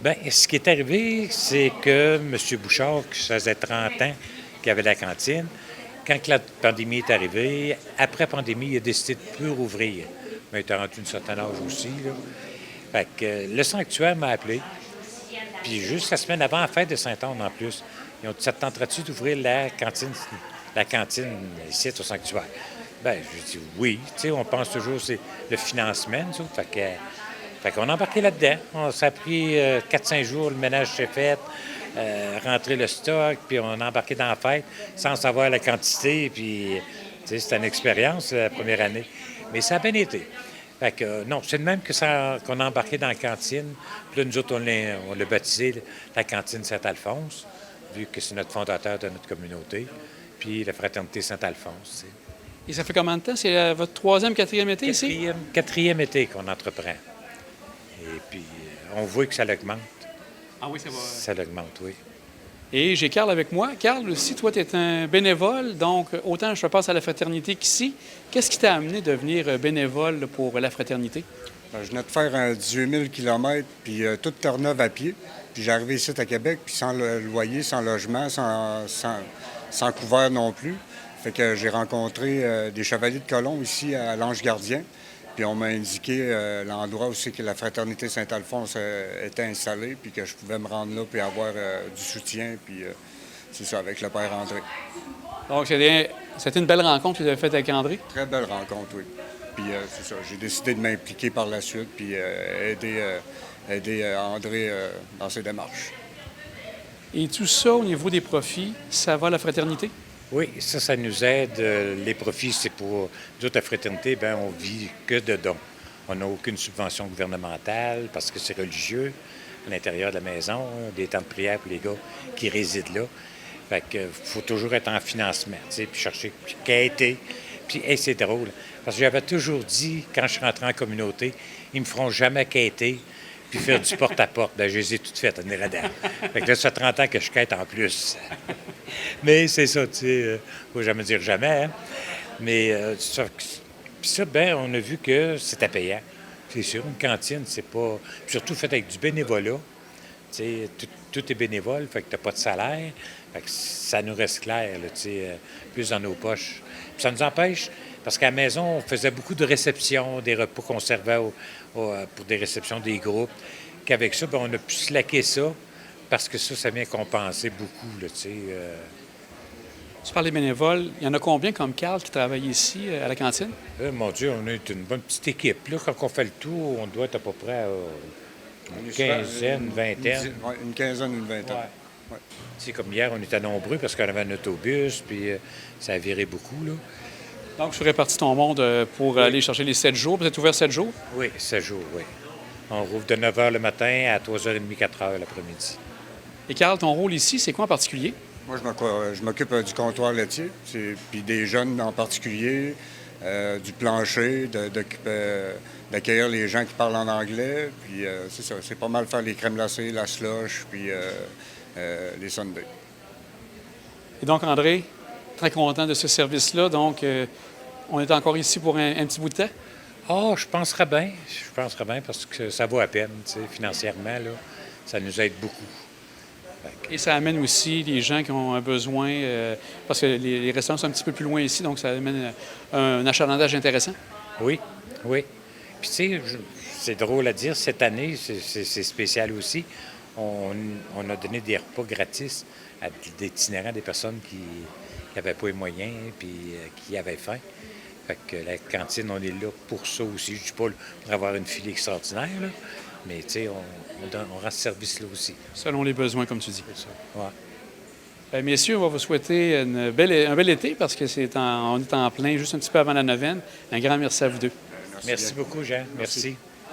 Bien, ce qui est arrivé, c'est que M. Bouchard, qui faisait 30 ans qu'il avait la cantine, quand la pandémie est arrivée, après pandémie, il a décidé de ne plus rouvrir. Mais il était rendu un certain âge aussi, là. Fait que le sanctuaire m'a appelé. Puis juste la semaine avant la fête de Saint-Anne, en plus, ils ont dit, ça te tenterait-tu d'ouvrir la cantine ici au sanctuaire? Bien, j'ai dit oui. Tu sais, on pense toujours c'est le financement, nous autres. Fait qu'on a embarqué là-dedans. Ça a pris 4-5 jours, le ménage s'est fait, rentrer le stock, puis on a embarqué dans la fête sans savoir la quantité. Puis, tu sais, c'était une expérience la première année. Mais ça a bien été. Fait que, non, c'est de même qu'on a embarqué dans la cantine. Puis là, nous autres, on l'a baptisé la cantine Saint-Alphonse, vu que c'est notre fondateur de notre communauté, puis la fraternité Saint-Alphonse. Tu sais. Et ça fait combien de temps? C'est votre troisième, quatrième été ici? Quatrième été qu'on entreprend. Et puis, on voit que ça l'augmente. Ah oui, ça va. Ça l'augmente, oui. Et j'ai Carl avec moi. Carl, aussi, toi, tu es un bénévole, donc autant je passe à la fraternité qu'ici. Qu'est-ce qui t'a amené à devenir bénévole pour la fraternité? Je venais de faire un 18 000 km, puis toute Terre-Neuve à pied. Puis j'ai arrivé ici à Québec, puis sans loyer, sans logement, sans couvert non plus. Fait que j'ai rencontré des chevaliers de colon ici à l'Ange Gardien. Puis on m'a indiqué l'endroit où c'est que la fraternité Saint-Alphonse était installée, puis que je pouvais me rendre là puis avoir du soutien, puis c'est ça, avec le père André. Donc, c'était une belle rencontre que tu as faite avec André? Très belle rencontre, oui. Puis c'est ça, j'ai décidé de m'impliquer par la suite, puis aider André dans ses démarches. Et tout ça, au niveau des profits, ça va à la fraternité? Oui, ça nous aide. Les profits, c'est pour nous autres, la fraternité, bien, on vit que de dons. On n'a aucune subvention gouvernementale parce que c'est religieux à l'intérieur de la maison, des temps de prière pour les gars qui résident là. Fait que faut toujours être en financement, tu sais, puis chercher, puis quêter. Puis, hey, c'est drôle, parce que j'avais toujours dit, quand je suis rentré en communauté, ils me feront jamais quêter puis faire du porte-à-porte. Bien, je les ai toutes faites, on est là-dedans. Fait que là, ça fait 30 ans que je quête en plus. Mais c'est ça, tu sais, faut jamais dire jamais, hein? Mais ça, bien, on a vu que c'était payant. C'est sûr, une cantine, c'est pas... Surtout fait avec du bénévolat. Tu sais, tout est bénévole, fait que t'as pas de salaire. Fait que ça nous reste clair, là, tu sais, plus dans nos poches. Puis ça nous empêche, parce qu'à la maison, on faisait beaucoup de réceptions, des repas qu'on servait pour des réceptions des groupes, qu'avec ça, bien, on a pu slacker ça, parce que ça vient compenser beaucoup, là, tu sais. Tu parles des bénévoles. Il y en a combien comme Carl qui travaille ici à la cantine? Mon Dieu, on est une bonne petite équipe. Là, quand on fait le tour, on doit être à peu près à une quinzaine, une vingtaine. Une quinzaine, une vingtaine. Ouais. Ouais. C'est comme hier, on était nombreux parce qu'on avait un autobus, puis ça a viré beaucoup, là. Donc, tu répartis ton monde pour aller chercher les 7 jours. Vous êtes ouvert 7 jours? Oui, 7 jours, oui. On rouvre de 9 h le matin à 3h30, 4 h l'après-midi. Et Carl, ton rôle ici, c'est quoi en particulier? Moi, je m'occupe du comptoir laitier, puis des jeunes en particulier, du plancher, d'accueillir les gens qui parlent en anglais. Puis c'est ça, c'est pas mal faire les crèmes glacées, la slush, puis les sundaes. Et donc, André, très content de ce service-là. Donc, on est encore ici pour un petit bout de temps? Ah, je penserais bien. Je penserais bien parce que ça vaut à peine, tu sais, financièrement, là. Ça nous aide beaucoup. Et ça amène aussi les gens qui ont un besoin, parce que les restaurants sont un petit peu plus loin ici, donc ça amène un achalandage intéressant. Oui, oui. Puis tu sais, c'est drôle à dire, cette année, c'est spécial aussi. On a donné des repas gratis à des itinérants, des personnes qui n'avaient pas les moyens puis qui avaient faim. Fait que la cantine, on est là pour ça aussi. Je dis pas pour avoir une file extraordinaire, là, mais tu sais, on rend ce service-là aussi. Selon les besoins, comme tu dis. C'est ça, ouais. Bien, messieurs, on va vous souhaiter un bel été parce que on est en plein juste un petit peu avant la neuvaine. Un grand merci à vous deux. Merci beaucoup, Jean. Merci.